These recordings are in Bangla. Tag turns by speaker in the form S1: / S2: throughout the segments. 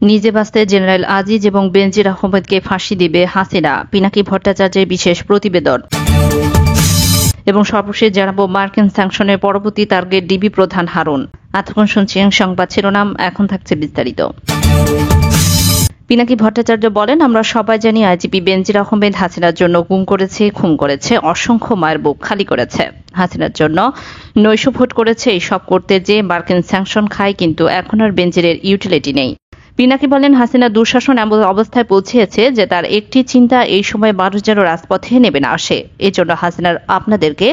S1: নিজে বাঁচতে জেনারেল আজিজ এবং বেনজির আহমেদকে ফাঁসি দিবে হাসিনা, পিনাকি ভট্টাচার্যের বিশেষ প্রতিবেদন। এবং সর্বশেষ জানাবো মার্কিন স্যাংশনের পরবর্তী টার্গেট ডিবি প্রধান হারুন। এতক্ষণ শুনছেন সংবাদ শিরোনাম, এখন থাকছে বিস্তারিত। পিনাকি ভট্টাচার্য বলেন, আমরা সবাই জানি আইজিপি বেনজির আহমেদ হাসিনার জন্য গুম করেছে, খুন করেছে, অসংখ্য মায়ের বুক খালি করেছে, হাসিনার জন্য নৈশ ভোট করেছে। এইসব করতে যে মার্কিন স্যাংশন খায়, কিন্তু এখন আর বেনজিরের ইউটিলিটি নেই। পিনাকি বলেন, হাসিনা দুঃশাসন এমন অবস্থায় পৌঁছেছে যে তার একটি চিন্তা, এই সময় মানুষ যেন রাজপথে নেমে না আসে। এজন্য হাসিনার আপনাদেরকে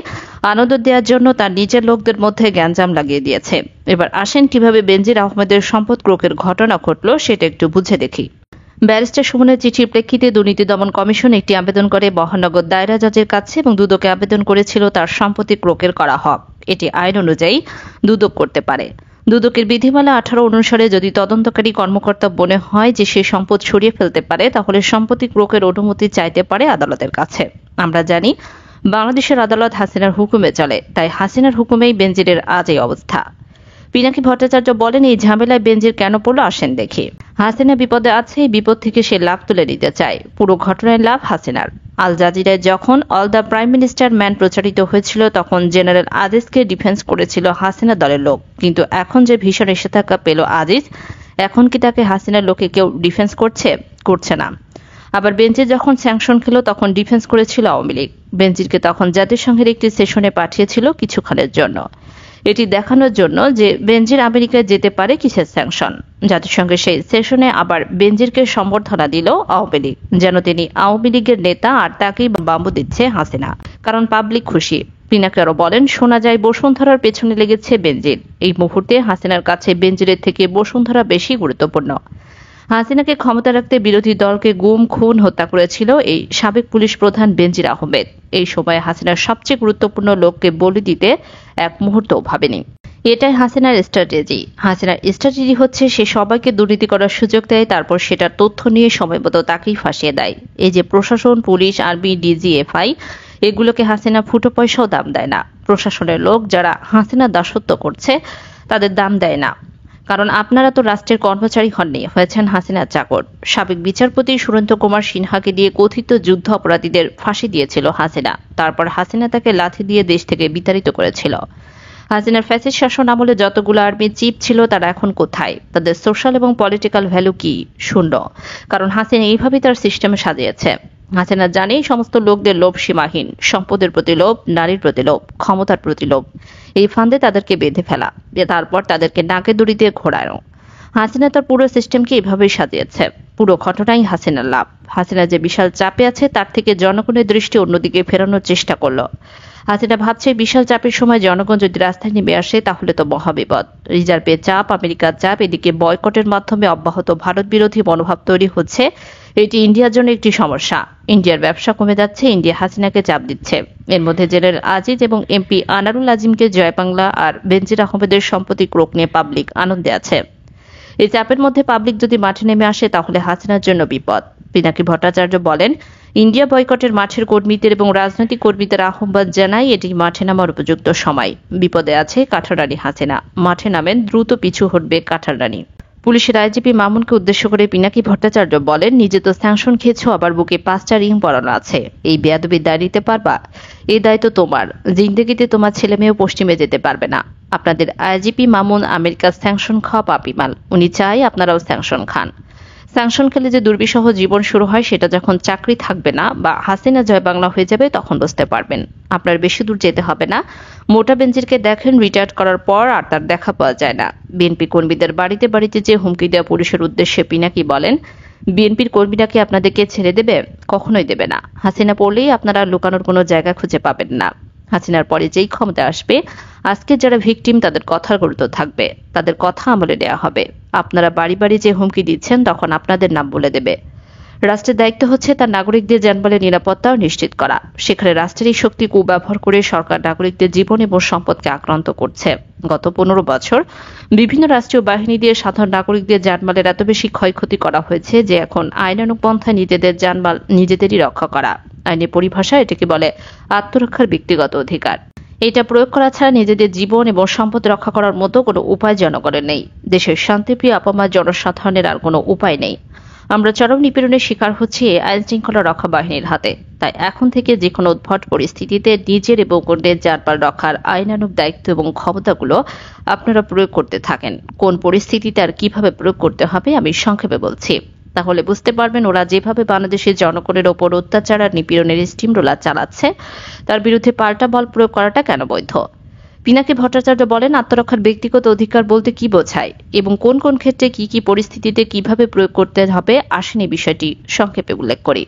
S1: আনন্দ দেওয়ার জন্য তার নিজের লোকদের মধ্যে গ্যাঞ্জাম লাগিয়ে দিয়েছে। এবার আসেন কিভাবে বেনজির আহমেদের সম্পদ ক্রোকের ঘটনা ঘটল সেটা একটু বুঝে দেখি। ব্যারিস্টার সুমনের চিঠির প্রেক্ষিতে দুর্নীতি দমন কমিশন একটি আবেদন করে মহানগর দায়রা জজের কাছে এবং দুদকে আবেদন করেছিল তার সম্পত্তি ক্রোকের করা হক। এটি আইন অনুযায়ী দুদক করতে পারে। দুদকের বিধিমালা 18 অনুসারে যদি তদন্তকারী কর্মকর্তা মনে হয় যে সে সম্পদ সরিয়ে ফেলতে পারে, তাহলে সম্পত্তি ক্রোকের অনুমতি চাইতে পারে আদালতের কাছে। আমরা জানি বাংলাদেশের আদালত হাসিনার হুকুমে চলে, তাই হাসিনার হুকুমেই বেনজিরের আজ এই অবস্থা। পিনাকি ভট্টাচার্য বলেন, এই ঝামেলায় বেনজির কেন পড়ল আসেন দেখি। হাসিনা বিপদে আছে, এই বিপদ থেকে সে লাভ তুলে নিতে চায়। পুরো ঘটনায় লাভ হাসিনার। আল জাজিরায় যখন all the prime minister man প্রচারিত হয়েছিল, তখন জেনারেল আজিজকে ডিফেন্স করেছিল হাসিনা দলের লোক। কিন্তু এখন যে ভীষণ নিষেধাজ্ঞা পেল আজিজ, এখন কি তাকে হাসিনার লোকে কেউ ডিফেন্স করছে না। আবার বেনজির যখন স্যাংশন খেল, তখন ডিফেন্স করেছিল আওয়ামী লীগ। বেনজিরকে তখন জাতিসংঘের একটি সেশনে পাঠিয়েছিল কিছুক্ষণের জন্য, এটি দেখানোর জন্য যে বেনজির আমেরিকায় যেতে পারে কিসের স্যাংশন। জাতিসংঘের সেই সেশনে আবার বেনজিরকে সম্বর্ধনা দিল আওয়ামী লীগ, যেন তিনি আওয়ামী লীগের নেতা আর তাকেই বাম্বু দিচ্ছে হাসিনা, কারণ পাবলিক খুশি। পিনাকি আরো বলেন, শোনা যায় বসুন্ধরার পেছনে লেগেছে বেনজির। এই মুহূর্তে হাসিনার কাছে বেনজিরের থেকে বসুন্ধরা বেশি গুরুত্বপূর্ণ। হাসিনাকে ক্ষমতা রাখতে বিরোধী দলকে গুম, খুন, হত্যা করেছিল এই সাবেক পুলিশ প্রধান বেনজির আহমেদ। এই সময় হাসিনার সবচেয়ে গুরুত্বপূর্ণ লোককে বলি দিতে এক মুহূর্তও ভাবেনি। এটাই হাসিনার স্ট্র্যাটেজি। হাসিনার স্ট্র্যাটেজি হচ্ছে সে সবাইকে দুর্নীতি করার সুযোগ দেয়, তারপর সেটার তথ্য নিয়ে সময়মতো তাকেই ফাঁসিয়ে দেয়। এই যে প্রশাসন, পুলিশ, আর্মি, ডিজিএফআই, এগুলোকে হাসিনা ফুটো পয়সাও দাম দেয় না। প্রশাসনের লোক যারা হাসিনার দাসত্ব করছে তাদের দাম দেয় না, কারণ আপনারা তো রাষ্ট্রের কর্মচারী হননি, হয়েছেন হাসিনার চাকর। সাবেক বিচারপতি সুরেন্দ্র কুমার সিনহাকে দিয়ে কথিত যুদ্ধ অপরাধীদের ফাঁসি দিয়েছিল হাসিনা। তারপর হাসিনা তাকে লাথি দিয়ে দেশ থেকে বিতাড়িত করেছিল। হাসিনার ফ্যাসিস্ট শাসন আমলে যতগুলো আর্মি চিফ ছিল তারা এখন কোথায়? তাদের সোশ্যাল এবং পলিটিক্যাল ভ্যালু কি? শূন্য। কারণ হাসিনা এইভাবেই তার সিস্টেমে সাজিয়েছে। হাসিনা জানে সমস্ত লোকদের লোভ সীমাহীন, সম্পদের প্রতি লোভ, নারীর প্রতি লোভ, ক্ষমতার প্রতি লোভ। এই ফান্দে তাদেরকে বেঁধে ফেলা, তারপর তাদেরকে নাকে দড়ি দিয়ে ঘোরানো। হাসিনা তার পুরো সিস্টেমকে এভাবেই সাজিয়েছে। পুরো ঘটনাই হাসিনার লাভ। হাসিনা যে বিশাল চাপে আছে, তার থেকে জনগণের দৃষ্টি অন্যদিকে ফেরানোর চেষ্টা করল। হাসিনা ভাবছে বিশাল চাপের সময় জনগণ যদি রাস্তায় নেমে আসে তাহলে তো মহাবিপদ। রিজার্ভের চাপ, আমেরিকার চাপ, এদিকে বয়কটের মাধ্যমে অব্যাহত ভারত বিরোধী মনোভাব তৈরি হচ্ছে। এটি ইন্ডিয়ার জন্য একটি সমস্যা। ইন্ডিয়ার ব্যবসা কমে যাচ্ছে, ইন্ডিয়া হাসিনাকে চাপ দিচ্ছে। এর মধ্যে জেনারেল আজিজ এবং এমপি আনারুল আজিমকে জয় বাংলা আর বেনজির আহমেদের সম্পত্তি ক্রোক নিয়ে পাবলিক আনন্দে আছে। এই চাপের মধ্যে পাবলিক যদি মাঠে নেমে আসে তাহলে হাসিনার জন্য বিপদ। পিনাকি ভট্টাচার্য বলেন, ইন্ডিয়া বয়কটের মাঠের কর্মীদের এবং রাজনৈতিক কর্মীদের আহ্বান জানাই, এটি মাঠে নামার উপযুক্ত সময়। বিপদে আছে কাঁঠালরানী হাসিনা, মাঠে নামেন, দ্রুত পিছু হটবে কাঁঠালরানী। পুলিশের আইজিপি মামুনকে উদ্দেশ্য করে পিনাকি ভট্টাচার্য বলেন, নিজে তো স্যাংশন খেয়েছ, আবার বুকে 5টা রিং পরানো আছে। এই বেয়াদবির দায় নিতে পারবা? এই দায় তো তোমার। জিন্দেগিতে তোমার ছেলে মেয়েও পশ্চিমে যেতে পারবে না। আপনাদের আইজিপি মামুন আমেরিকার স্যাংশন খাওয়া পাপিমাল। উনি চাই আপনারাও স্যাংশন খান। স্যাংশন খেলে যে দুর্বিষহ জীবন শুরু হয়, সেটা যখন চাকরি থাকবে না বা হাসিনা জয় বাংলা হয়ে যাবে, তখন বুঝতে পারবেন। আপনার বেশি দূর যেতে হবে না। মোটা বেনজিরকে দেখেন, রিটায়ার করার পর আর তার দেখা পাওয়া যায় না। বিএনপি কর্মীদের বাড়িতে বাড়িতে যে হুমকি দেওয়া পুলিশের উদ্দেশ্যে পিনাকি বলেন, বিএনপির কর্মীরা কি আপনাদেরকে ছেড়ে দেবে? কখনোই দেবে না। হাসিনা পড়লেই আপনারা লুকানোর কোনো জায়গা খুঁজে পাবেন না। হাসিনার পরে যেই ক্ষমতা আসবে, আজকে যারা ভিকটিম তাদের কথার গুরুত্ব থাকবে, তাদের কথা আমলে নেওয়া হবে। আপনারা বাড়ি বাড়ি যে হুমকি দিচ্ছেন, তখন আপনাদের নাম বলে দেবে। রাষ্ট্রের দায়িত্ব হচ্ছে তার নাগরিকদের যানবাহনের নিরাপত্তা নিশ্চিত করা। সেখানে রাষ্ট্রের এই শক্তি কুব্যবহার করে সরকার নাগরিকদের জীবন এবং সম্পদকে আক্রান্ত করছে। গত 15 বছর বিভিন্ন রাষ্ট্রীয় বাহিনী দিয়ে সাধারণ নাগরিকদের যানমালের এত বেশি ক্ষয়ক্ষতি করা হয়েছে যে এখন আইনানুগ পন্থায় নিজেদের যানমাল নিজেদেরই রক্ষা করা। আইনের পরিভাষায় এটাকে বলে আত্মরক্ষার ব্যক্তিগত অধিকার। এটা প্রয়োগ করা ছাড়া নিজেদের জীবন এবং সম্পদ রক্ষা করার মতো কোনো উপায় জনগণের নেই। দেশের শান্তিপ্রিয় আপামর জনসাধারণের আর কোনো উপায় নেই। আমরা চরম নিপীড়নের শিকার হচ্ছি আইন শৃঙ্খলা রক্ষা বাহিনীর হাতে। তাই এখন থেকে যে কোনো উদ্ভট পরিস্থিতিতে নিজের এবং অন্যের জানমাল রক্ষার আইনানুগ দায়িত্ব এবং ক্ষমতাগুলো আপনারা প্রয়োগ করতে থাকেন। কোন পরিস্থিতিতে আর কিভাবে প্রয়োগ করতে হবে আমি সংক্ষেপে বলছি, তাহলে বুঝতে পারবেন ওরা যেভাবে বাংলাদেশের জনগণের ওপর অত্যাচার আর নিপীড়নের স্টিম রোলার চালাচ্ছে তার বিরুদ্ধে পাল্টা বল প্রয়োগ করাটা কেন বৈধ। পিনাকি ভট্টাচার্য বলেন, আত্মরক্ষার ব্যক্তিগত অধিকার বলতে কি বোঝায় এবং কোন কোন ক্ষেত্রে কি কি পরিস্থিতিতে কিভাবে প্রয়োগ করতে হবে আসেন এই বিষয়টি সংক্ষেপে উল্লেখ করি।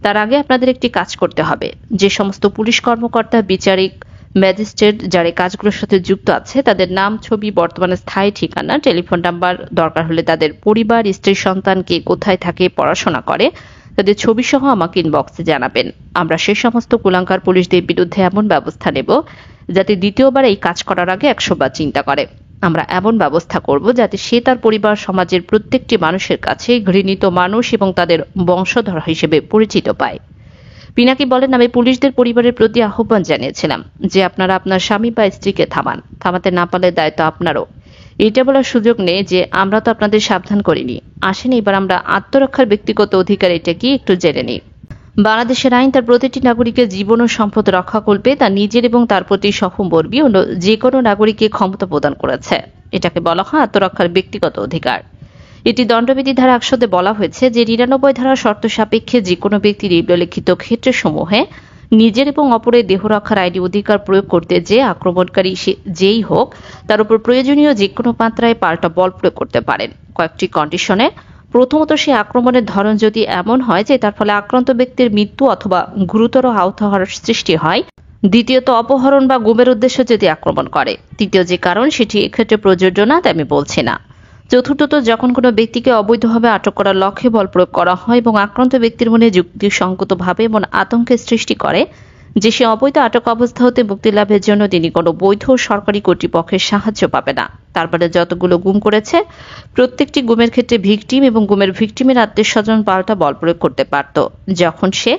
S1: তার আগে আপনাদের একটি কাজ করতে হবে। যে সমস্ত পুলিশ কর্মকর্তা, বিচারিক, ম্যাজিস্ট্রেট যারা কাজগুলোর সাথে যুক্ত আছে তাদের নাম, ছবি, বর্তমানে স্থায়ী ঠিকানা, টেলিফোন নাম্বার, দরকার হলে তাদের পরিবার, স্ত্রী, সন্তান কে কোথায় থাকে, পড়াশোনা করে, তাদের ছবি সহ আমাকে ইনবক্সে জানাবেন। আমরা সে সমস্ত কুলাঙ্কার পুলিশদের বিরুদ্ধে এমন ব্যবস্থা নেব যাতে দ্বিতীয়বার এই কাজ করার আগে 100 বার চিন্তা করে। আমরা এমন ব্যবস্থা করব যাতে সে তার পরিবার, সমাজের প্রত্যেকটি মানুষের কাছে ঘৃণিত মানুষ এবং তাদের বংশধর হিসেবে পরিচিত পায়। পিনাকি বলেন, আমি পুলিশদের পরিবারের প্রতি আহ্বান জানিয়েছিলাম যে আপনারা আপনার স্বামী বা স্ত্রীকে থামাতে না পারলে দায়িত্ব আপনারও। এটা বলার সুযোগ নেই যে আমরা তো আপনাদের সাবধান করিনি। আসেন এবার আমরা আত্মরক্ষার ব্যক্তিগত অধিকার এটা কি একটু জেনে নিই। বাংলাদেশের আইন তার প্রতিটি নাগরিকের জীবন ও সম্পদ রক্ষা করবে তার নিজের এবং তার প্রতি সহমর্মী অন্য যে কোনো নাগরিককে ক্ষমতা প্রদান করেছে। এটাকে বলা হয় আত্মরক্ষার ব্যক্তিগত অধিকার। এটি দণ্ডবিধি ধারা 100-তে বলা হয়েছে যে 99 ধারার শর্ত সাপেক্ষে যে কোনো ব্যক্তির নিম্নলিখিত ক্ষেত্রসমূহে নিজের এবং অপরের দেহ রক্ষার আইনি অধিকার প্রয়োগ করতে যে আক্রমণকারী যেই হোক তার উপর প্রয়োজনীয় যে কোনো মাত্রায় পাল্টা বল প্রয়োগ করতে পারেন কয়েকটি কন্ডিশনে। প্রথমত, সে আক্রমণের ধরন যদি এমন হয় যে তার ফলে আক্রান্ত ব্যক্তির মৃত্যু অথবা গুরুতর আহত হওয়ার সৃষ্টি হয়। দ্বিতীয়ত, অপহরণ বা গুমের উদ্দেশ্য যদি আক্রমণ করে। তৃতীয় যে কারণ সেটি এক্ষেত্রে প্রযোজ্য না, তাই আমি বলছি না। চতুর্থত, যখন কোনো ব্যক্তিকে অবৈধভাবে আটক করার লক্ষ্যে বল প্রয়োগ করা হয় এবং আক্রান্ত ব্যক্তির মনে যুক্তিসঙ্গতভাবে এমন আতঙ্কের সৃষ্টি করে যে সে অবৈধ আটক অবস্থা হতে মুক্তি লাভের জন্য তিনি কোনো বৈধ সরকারি কর্তৃপক্ষের সাহায্য পাবে না। তারপরে যতগুলো গুম করেছে প্রত্যেকটি গুমের ক্ষেত্রে ভিকটিম এবং গুমের ভিকটিমের আত্মীয় স্বজন পাল্টা বল প্রয়োগ করতে পারত যখন সে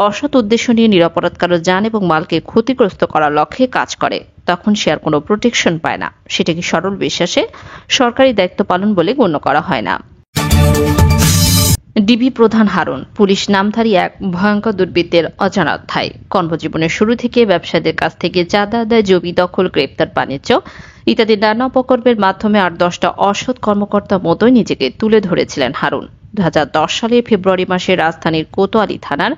S1: অসৎ উদ্দেশ্য নিয়ে নিরাপরাধ কারো যান এবং মালকে ক্ষতিগ্রস্ত করার লক্ষ্যে কাজ করে। তখন সে আর কোনো প্রোটেকশন পায় না। সেটাকে সরল বিশ্বাসে সরকারি দায়িত্ব পালন বলে গণ্য করা হয় না। ডিবি প্রধান হারুন পুলিশ নামধারী এক ভয়ঙ্কর দুর্বৃত্তের অজানা অধ্যায়। কর্মজীবনের শুরু থেকে ব্যবসায়ীদের কাছ থেকে চাঁদা আদায়, জমি দখল, গ্রেপ্তার, বাণিজ্য ইত্যাদি নানা উপকর্মের মাধ্যমে 8-10টা অসৎ কর্মকর্তা মতোই নিজেকে তুলে ধরেছিলেন হারুন। 2010 সালে ফেব্রুয়ারি মাসে রাজধানীর কোতোয়ালি থানার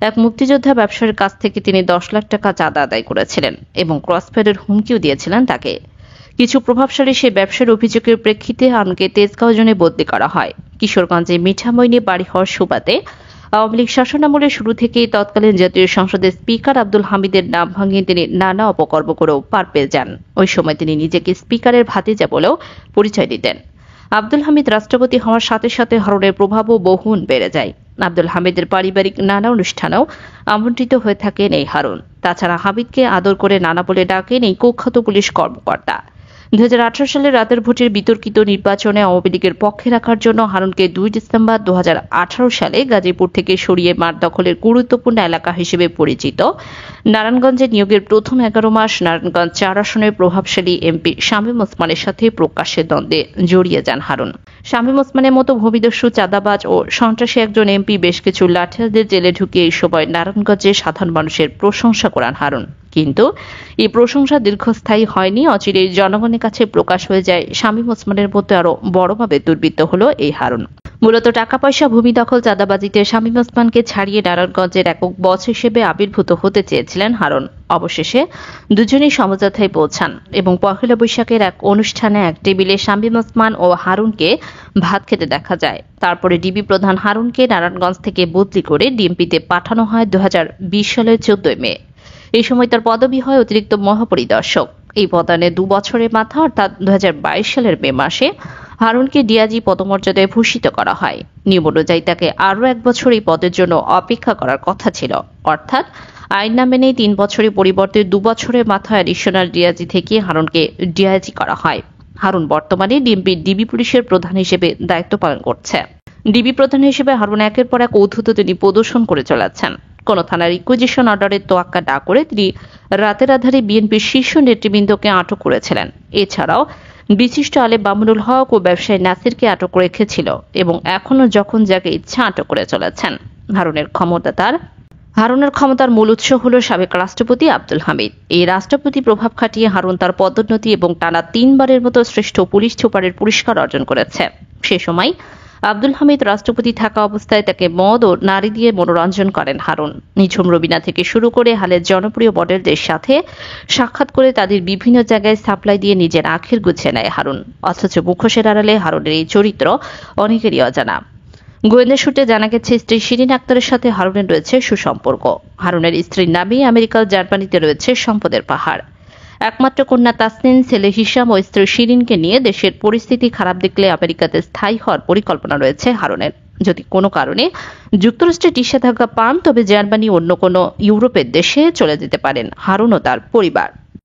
S1: এক মুক্তিযোদ্ধা ব্যবসায়ীর কাছ থেকে তিনি 10 লাখ টাকা চাঁদা আদায় করেছিলেন এবং ক্রসফায়ারের হুমকিও দিয়েছিলেন তাকে। কিছু প্রভাবশালী সেই ব্যবসার অভিযোগের প্রেক্ষিতে হারুনকে তেজগাঁও জোনে বদলি করা হয়। কিশোরগঞ্জে মিঠামইনে বাড়ি হওয়ার সুবাদে আওয়ামী লীগ শাসনামলের শুরু থেকেই তৎকালীন জাতীয় সংসদের স্পিকার আব্দুল হামিদের নাম ভাঙিয়ে তিনি নানা অপকর্ম করেও পার পেয়ে যান। ওই সময় তিনি নিজেকে স্পিকারের ভাতিজা বলেও পরিচয় দিতেন। আব্দুল হামিদ রাষ্ট্রপতি হওয়ার সাথে সাথে হারুনের প্রভাবও বহুগুণ বেড়ে যায়। আব্দুল হামিদের পারিবারিক নানা অনুষ্ঠানেও আমন্ত্রিত হয়ে থাকেন এই হারুন। তাছাড়া হামিদকে আদর করে নানা বলে ডাকেন এই কুখ্যাত পুলিশ কর্মকর্তা। 2018 সালের রাতের ভোটের বিতর্কিত নির্বাচনে আওয়ামী লীগের পক্ষে রাখার জন্য হারুনকে 2 ডিসেম্বর 2018 সালে গাজীপুর থেকে সরিয়ে মাঠ দখলের গুরুত্বপূর্ণ এলাকা হিসেবে পরিচিত নারায়ণগঞ্জে নিয়োগের প্রথম 11 মাস নারায়ণগঞ্জ 4 আসনের প্রভাবশালী এমপি শামীম ওসমানের সাথে প্রকাশ্যে দ্বন্দ্বে জড়িয়ে যান হারুন। শামীম ওসমানের মতো ভূমিদস্যু, চাঁদাবাজ ও সন্ত্রাসী একজন এমপি বেশ কিছু লাঠিয়ালদের জেলে ঢুকিয়ে এই সময় নারায়ণগঞ্জে সাধারণ মানুষের প্রশংসা করান হারুন। কিন্তু এই প্রশংসা দীর্ঘস্থায়ী হয়নি। অচিরেই জনগণের কাছে প্রকাশ হয়ে যায় শামীম ওসমানের মতো আরো বড়ভাবে দুর্বৃত্ত হলো এই হারুন। মূলত টাকা পয়সা, ভূমি দখল, চাঁদাবাজিতে শামীম ওসমানকে ছাড়িয়ে নারায়ণগঞ্জের একক বস হিসেবে আবির্ভূত হতে চেয়েছিলেন হারুন। অবশেষে দুজনেই সমঝোতায় পৌঁছান এবং পহেলা বৈশাখের এক অনুষ্ঠানে এক টেবিলে শামীম ওসমান ও হারুনকে ভাত খেতে দেখা যায়। তারপরে ডিবি প্রধান হারুনকে নারায়ণগঞ্জ থেকে বদলি করে ডিএমপিতে পাঠানো হয় 2020 সালের 14 মে। এই সময় তার পদবি হয় অতিরিক্ত মহাপরিদর্শক। এই পদানে 2 বছরের মাথা অর্থাৎ 2022 সালের মে মাসে হারুনকে ডিআইজি পদমর্যাদায় ভূষিত করা হয়। নিয়ম অনুযায়ী তাকে আরও 1 বছর এই পদের জন্য অপেক্ষা করার কথা ছিল, অর্থাৎ আইন না মেনেই 3 বছরের পরিবর্তে 2 বছরের মাথায় অ্যাডিশনাল ডিআইজি থেকে হারুনকে ডিআইজি করা হয়। হারুন বর্তমানে ডিবি পুলিশের প্রধান হিসেবে দায়িত্ব পালন করছে। ডিবি প্রধান হিসেবে হারুন একের পর এক ঔদ্ধত্য তিনি প্রদর্শন করে চলেছেন। কোন থানার রিকুইজিশন অর্ডারের তোয়াক্কা না করে তিনি রাতের আধারে বিএনপির শীর্ষ নেতৃবৃন্দকে আটক করেছিলেন। এছাড়াও বিশিষ্ট আলেম মামুনুল হক ও ব্যবসায়ী নাসিরকে আটক রেখেছিল এবং এখনও যখন যাকে ইচ্ছা আটক করে চলেছেন। হারুনের ক্ষমতার মূল উৎস হল সাবেক রাষ্ট্রপতি আব্দুল হামিদ। এই রাষ্ট্রপতি প্রভাব খাটিয়ে হারুন তার পদোন্নতি এবং টানা 3 বারের মতো শ্রেষ্ঠ পুলিশ সুপারের পুরস্কার অর্জন করেছে। সে সময় আব্দুল হামিদ রাষ্ট্রপতি থাকা অবস্থায় তাকে মদ ও নারী দিয়ে মনোরঞ্জন করেন হারুন। নিঝুম রবিনা থেকে শুরু করে হালের জনপ্রিয় মডেলদের সাথে সাক্ষাৎ করে তাদের বিভিন্ন জায়গায় সাপ্লাই দিয়ে নিজের আখের গুছিয়ে নেয় হারুন। অথচ মুখোশের আড়ালে হারুনের এই চরিত্র অনেকেরই অজানা। গোয়েন্দা সূত্রে জানা গেছে, স্ত্রী শিরিন আক্তারের সাথে হারুনের রয়েছে সুসম্পর্ক। হারুনের স্ত্রীর নামে আমেরিকার জার্মানিতে রয়েছে সম্পদের পাহাড়। একমাত্র কন্যা তাসনিন, ছেলে হিসাম ও স্ত্রী শিরিনকে নিয়ে দেশের পরিস্থিতি খারাপ দেখলে আমেরিকাতে স্থায়ী হওয়ার পরিকল্পনা রয়েছে হারুনের। যদি কোনো কারণে যুক্তরাষ্ট্রে নিষেধাজ্ঞা পান তবে জার্মানি অন্য কোনো ইউরোপের দেশে চলে যেতে পারেন হারুন ও তার পরিবার।